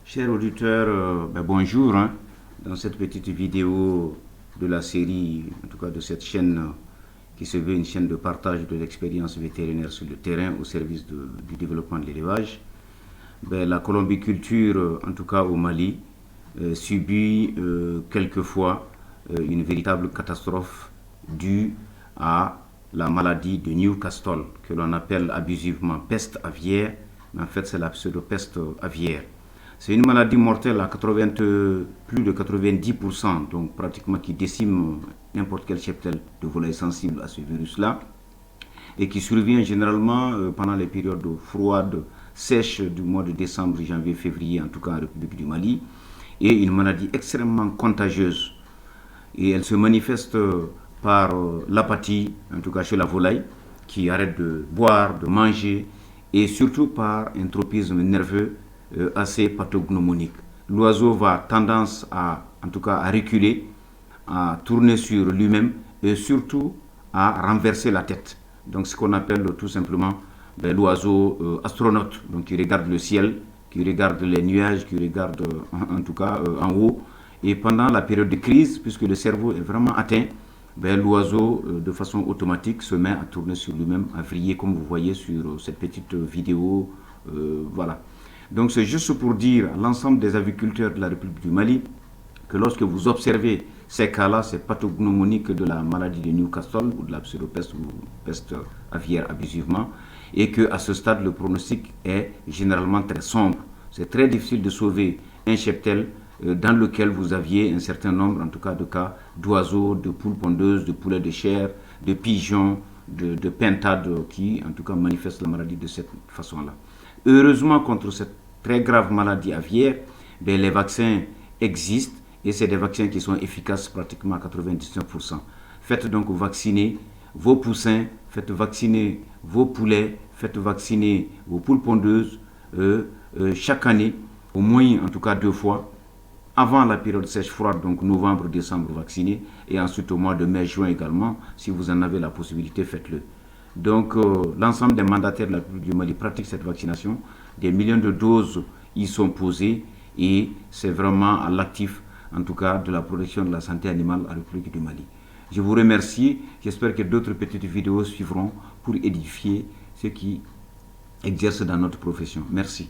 Chers auditeurs, bonjour. Dans cette petite vidéo de la série, en tout cas de cette chaîne qui se veut une chaîne de partage de l'expérience vétérinaire sur le terrain au service du développement de l'élevage, la colombiculture, en tout cas au Mali, subit quelquefois une véritable catastrophe due à la maladie de Newcastle, que l'on appelle abusivement peste aviaire, mais en fait c'est la pseudo-peste aviaire. C'est une maladie mortelle à plus de 90%, donc pratiquement qui décime n'importe quel cheptel de volailles sensibles à ce virus-là, et qui survient généralement pendant les périodes froides, sèches du mois de décembre, janvier, février, en tout cas en République du Mali, et une maladie extrêmement contagieuse. Et elle se manifeste par l'apathie, en tout cas chez la volaille, qui arrête de boire, de manger, et surtout par un tropisme nerveux assez pathognomonique. L'oiseau va tendance en tout cas à reculer, à tourner sur lui-même et surtout à renverser la tête. Donc ce qu'on appelle tout simplement l'oiseau astronaute, donc qui regarde le ciel, qui regarde les nuages, qui regarde en tout cas en haut. Et pendant la période de crise, puisque le cerveau est vraiment atteint, l'oiseau de façon automatique se met à tourner sur lui-même, à vriller comme vous voyez sur cette petite vidéo. Voilà. Donc c'est juste pour dire à l'ensemble des aviculteurs de la République du Mali que lorsque vous observez ces cas-là, ces pathognomoniques de la maladie de Newcastle ou de la pseudopeste ou peste aviaire abusivement, et qu'à ce stade le pronostic est généralement très sombre. C'est très difficile de sauver un cheptel dans lequel vous aviez un certain nombre, en tout cas, de cas d'oiseaux, de poules pondeuses, de poulets de chair, de pigeons, de pintades qui, en tout cas, manifestent la maladie de cette façon-là. Heureusement, contre cette très grave maladie aviaire, les vaccins existent et c'est des vaccins qui sont efficaces pratiquement à 99%. Faites donc vacciner vos poussins, faites vacciner vos poulets, faites vacciner vos poules pondeuses chaque année, au moins en tout cas 2 fois, avant la période sèche-froide, donc novembre, décembre vacciné, et ensuite au mois de mai, juin également, si vous en avez la possibilité, faites-le. Donc l'ensemble des mandataires de la République du Mali pratiquent cette vaccination, des millions de doses y sont posées et c'est vraiment à l'actif, en tout cas, de la protection de la santé animale à la République du Mali. Je vous remercie, j'espère que d'autres petites vidéos suivront pour édifier ceux qui exercent dans notre profession. Merci.